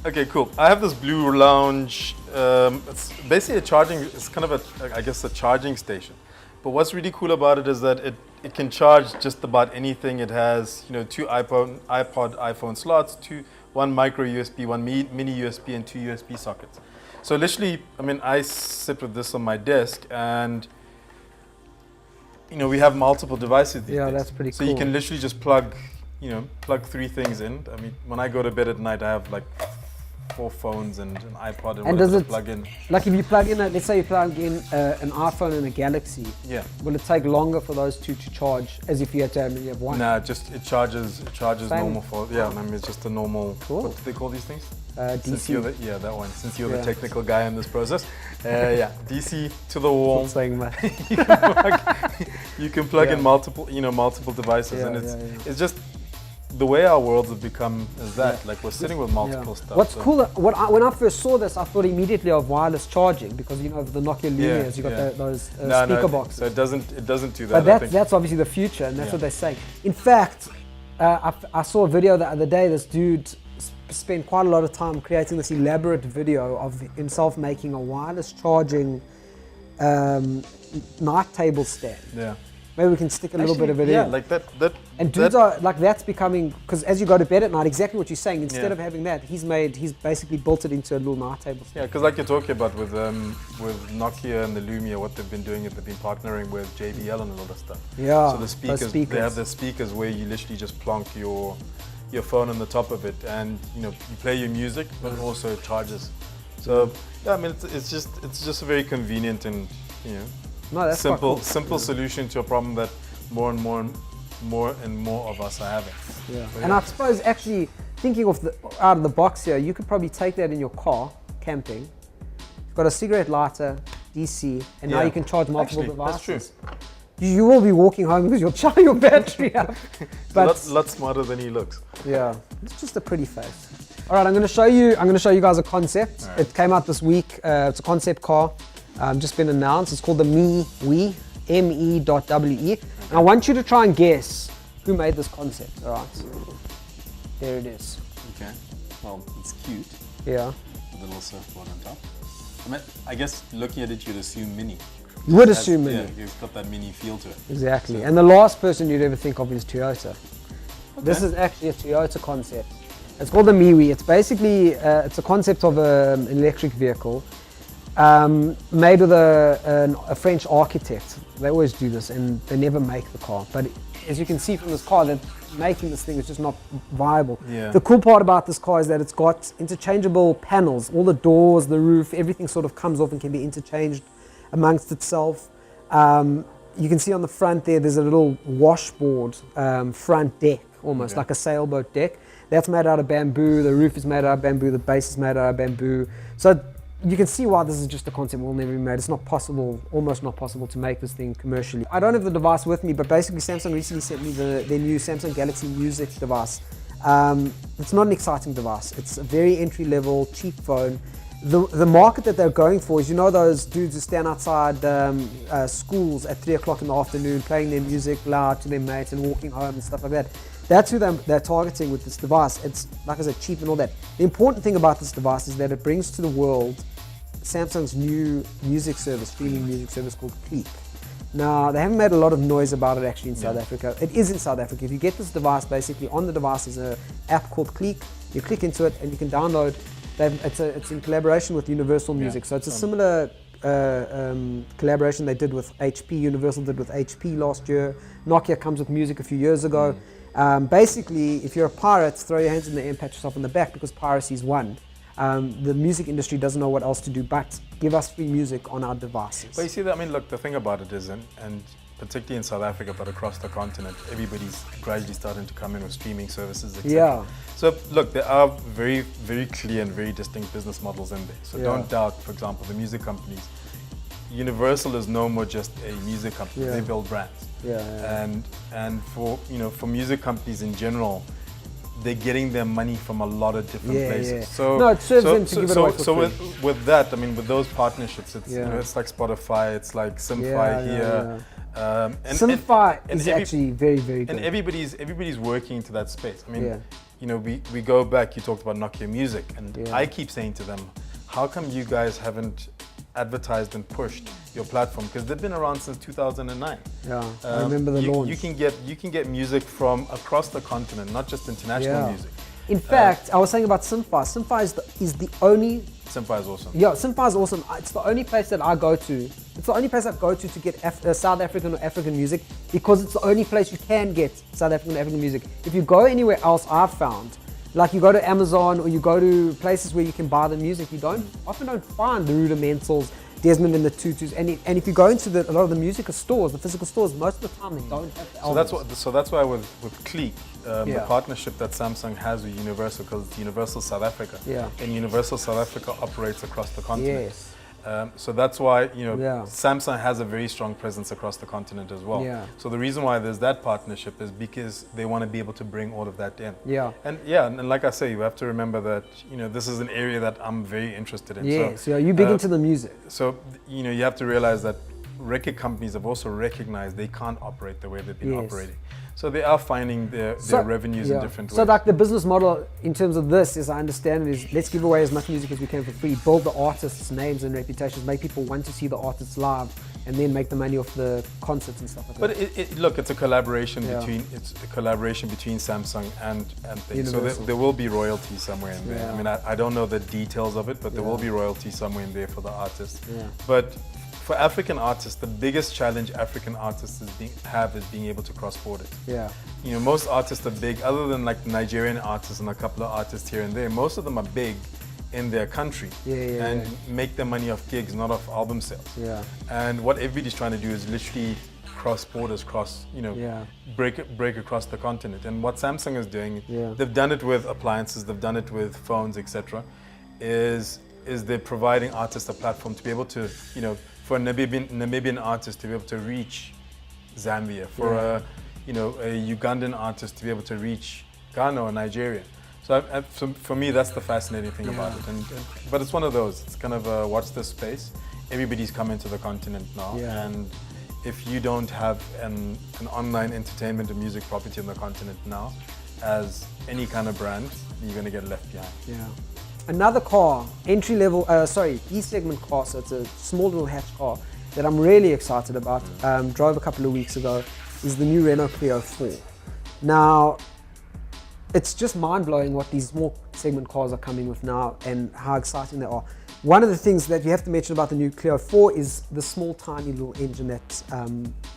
Okay, cool. I have this blue lounge. It's basically it's kind of I guess a charging station. But what's really cool about it is that it can charge just about anything. It has, two iPhone slots, one micro USB, one mini USB, and two USB sockets. So literally, I sit with this on my desk, and we have multiple devices these days. That's pretty cool. So you can literally just plug 3 things in. When I go to bed at night, I have like 4 phones and an iPod and whatever to plug in. Like if you plug in, let's say you plug in an iPhone and a Galaxy, will it take longer for those two to charge as if you had to have one? Nah, it charges normal for, it's just a normal, cool. What do they call these things? DC. That one. Since you're the technical guy in this process. DC to the wall. Not saying much. You can plug in multiple devices, and it's just the way our worlds have become is that like we're sitting with multiple stuff. What's cool? When I first saw this, I thought immediately of wireless charging because of the Nokia Lumias, you got those speaker boxes. So it doesn't do that. But that's obviously the future, and that's what they say. In fact, I saw a video the other day. This dude spent quite a lot of time creating this elaborate video of himself making a wireless charging night table stand. Yeah. Maybe we can stick a little bit of it in. Yeah, like that. And dudes are like, that's becoming, because as you go to bed at night, exactly what you're saying, instead of having that, he's basically built it into a little night table. Yeah, because like you're talking about with Nokia and the Lumia, what they've been doing is they've been partnering with JBL and a lot of stuff. Yeah. So the speakers, they have the speakers where you literally just plonk your phone on the top of it, and you play your music, but it also charges. So it's just a very convenient and simple solution to a problem that more and more of us are having. Yeah. And I suppose actually thinking of out of the box here, you could probably take that in your car camping. You've got a cigarette lighter, DC, and now you can charge multiple devices. That's true. You will be walking home because you'll charge your battery up. But a lot smarter than he looks. Yeah, it's just a pretty face. All right, I'm going to show you guys a concept. Right. It came out this week. It's a concept car. Just been announced. It's called the ME.WE, ME.WE. And I want you to try and guess who made this concept. All right, there it is. Okay. Well, it's cute. Yeah. With a little surfboard on top. I guess looking at it, you'd assume mini. You would assume mini. Yeah, you've got that mini feel to it. Exactly. So. And the last person you'd ever think of is Toyota. Okay. This is actually a Toyota concept. It's called the ME.WE. It's basically it's a concept of an electric vehicle made with a French architect. They always do this, and they never make the car. But as you can see from this car, that making this thing is just not viable. Yeah. The cool part about this car is that it's got interchangeable panels. All the doors, the roof, everything sort of comes off and can be interchanged amongst itself. You can see on the front there's a little washboard front deck, almost like a sailboat deck. That's made out of bamboo, the roof is made out of bamboo, the base is made out of bamboo. So you can see why this is just a concept will never be made. It's not possible, almost not possible to make this thing commercially. I don't have the device with me, but basically Samsung recently sent me their new Samsung Galaxy Music device. It's not an exciting device. It's a very entry-level, cheap phone. The market that they're going for is, those dudes who stand outside schools at 3 o'clock in the afternoon playing their music loud to their mates and walking home and stuff like that. That's who they're targeting with this device. It's, like I said, cheap and all that. The important thing about this device is that it brings to the world Samsung's new music service, streaming music service called Click. Now, they haven't made a lot of noise about it actually in South Africa. It is in South Africa. If you get this device, basically on the device is an app called Click. You click into it and you can download. It's in collaboration with Universal Music. So it's a similar collaboration they did with HP. Universal did with HP last year. Nokia comes with music a few years ago. Basically, if you're a pirate, throw your hands in the air and pat yourself on the back because piracy's won. The music industry doesn't know what else to do but give us free music on our devices. But you see that, look, the thing about it is, and particularly in South Africa, but across the continent, everybody's gradually starting to come in with streaming services, etc. Yeah. So look, there are very, very clear and very distinct business models in there. So don't doubt, for example, the music companies. Universal is no more just a music company. They build brands. And for for music companies in general, they're getting their money from a lot of different places. So no, it serves them to give it away for free. with that, with those partnerships, it's it's like Spotify, it's like Simfy here. Simfy is actually very, very good. And everybody's working into that space. you know, we go back, you talked about Nokia Music, and Yeah. I keep saying to them, how come you guys haven't advertised and pushed your platform? Because they've been around since 2009. Yeah, I remember the launch. You can get music from across the continent, not just international Yeah. music. In fact, I was saying about Simfi. Simfi is the only. Simpi is awesome. Yeah, Simfi is awesome. It's the only place that I go to. It's the only place I go to get South African or African music, because it's the only place you can get South African or African music. If you go anywhere else, I've found, like you go to Amazon or you go to places where you can buy the music, you often don't find the Rudimentals, Desmond and the Tutus. And if you go into a lot of the music stores, the physical stores, most of the time they don't have the albums. So that's why with Clique, the Yeah. partnership that Samsung has with Universal, because it's Universal South Africa, Yeah. and Universal South Africa operates across the continent. Yes. So that's why, you know, Yeah. Samsung has a very strong presence across the continent as well. Yeah. So the reason why there's that partnership is because they want to be able to bring all of that in. Yeah. And like I say, you have to remember that, you know, this is an area that I'm very interested in. Yes, So, yeah, you're big into the music. So, you know, you have to realize that record companies have also recognized they can't operate the way they've been Yes. operating. So they are finding their revenues in different ways. So like the business model in terms of this, as I understand it, is let's give away as much music as we can for free, build the artists' names and reputations, make people want to see the artists live, and then make the money off the concerts and stuff like But that. look, it's a collaboration Yeah. between Samsung and things. So Universal. there will be royalties somewhere in there. Yeah. I mean, I don't know the details of it, but there Yeah. will be royalties somewhere in there for the artists. Yeah. But for African artists, the biggest challenge African artists is being able to cross borders. Yeah. You know, most artists are big, other than like Nigerian artists and a couple of artists here and there. Most of them are big in their country and make their money off gigs, not off album sales. Yeah. And what everybody's trying to do is literally cross borders, break across the continent. And what Samsung is doing, they've done it with appliances, they've done it with phones, etc. Is they're providing artists a platform to be able to, you know, for a Namibian artist to be able to reach Zambia, for a Ugandan artist to be able to reach Ghana or Nigeria. So for me, that's the fascinating thing about it. But it's one of those. It's kind of a watch this space. Everybody's coming to the continent now, and if you don't have an online entertainment and music property on the continent now, as any kind of brand, you're going to get left behind. Yeah. Another car, E-segment car, so it's a small little hatch car that I'm really excited about, drove a couple of weeks ago, is the new Renault Clio 4. Now, it's just mind-blowing what these small segment cars are coming with now and how exciting they are. One of the things that you have to mention about the new Clio 4 is the small, tiny little engine that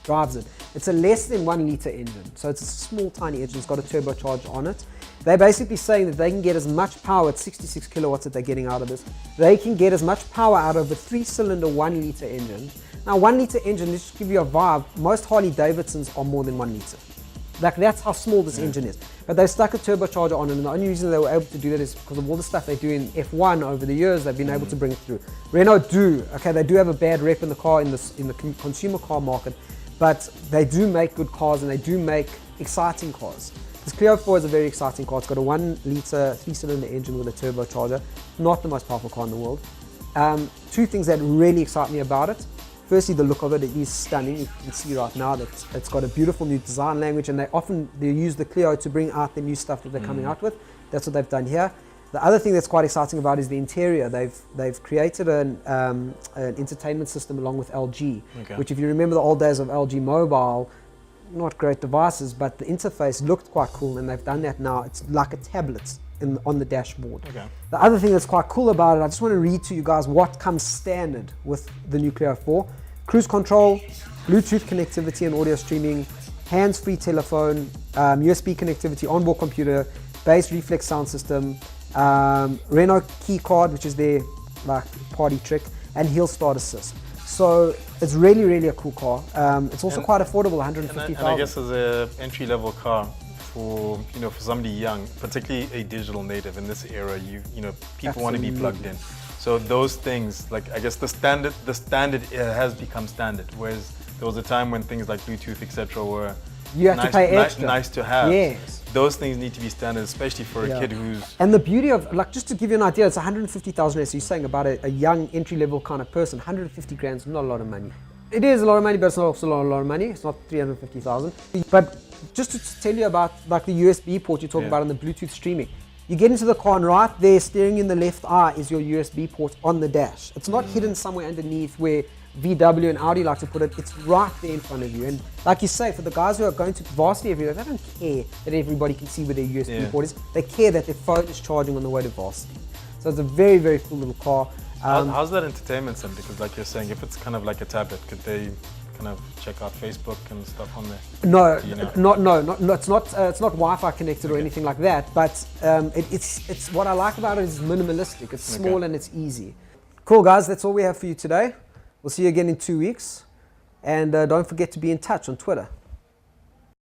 drives it. It's a less than 1 litre engine, so it's a small, tiny engine. It's got a turbocharger on it. They're basically saying that they can get as much power at 66 kilowatts that they're getting out of this. They can get as much power out of a 3-cylinder 1 litre engine. Now, 1 litre engine, let's just give you a vibe, most Harley Davidsons are more than 1 litre. Like, that's how small this engine is. But they stuck a turbocharger on it, and the only reason they were able to do that is because of all the stuff they do in F1 over the years. They've been able to bring it through. Renault they do have a bad rep in the car, in the consumer car market, but they do make good cars and they do make exciting cars. This Clio 4 is a very exciting car. It's got a 1 litre 3-cylinder engine with a turbocharger. Not the most powerful car in the world. Two things that really excite me about it. Firstly, the look of it is stunning. You can see right now that it's got a beautiful new design language, and they use the Clio to bring out the new stuff that they're coming out with. That's what they've done here. The other thing that's quite exciting about it is the interior. They've created an entertainment system along with LG, which, if you remember the old days of LG Mobile, not great devices, but the interface looked quite cool, and they've done that now. It's like a tablet on the dashboard. The other thing that's quite cool about it, I just want to read to you guys what comes standard with the new Clio 4. Cruise control, Bluetooth connectivity and audio streaming, hands-free telephone, USB connectivity, onboard computer, bass reflex sound system, Renault key card, which is their like party trick, and hill start assist. So it's really, really a cool car. It's also quite affordable, 150,000. And I guess as an entry-level car for somebody young, particularly a digital native in this era, people want to be plugged in. So those things, like I guess the standard has become standard. Whereas there was a time when things like Bluetooth, etc., were you have to pay extra. Nice to have. Yes. Those things need to be standard, especially for a kid who's. And the beauty of, like, just to give you an idea, it's 150,000. So you're saying about a young entry-level kind of person, 150 grand is not a lot of money. It is a lot of money, but it's not also a lot of money. It's not 350,000. But just to tell you about like the USB port you talk about on the Bluetooth streaming, you get into the car and right there, staring in the left eye, is your USB port on the dash. It's not hidden somewhere underneath where VW and Audi like to put it. It's right there in front of you. And like you say, for the guys who are going to varsity everywhere, they don't care that everybody can see where their USB port is. They care that their phone is charging on the way to varsity. So it's a very, very cool little car. How's that entertainment center? Because like you're saying, if it's kind of like a tablet, could they kind of check out Facebook and stuff on there? No, You know? no, it's not Wi-Fi connected or anything like that. But it's what I like about it is minimalistic. It's small and it's easy. Cool, guys. That's all we have for you today. We'll see you again in 2 weeks, and don't forget to be in touch on Twitter.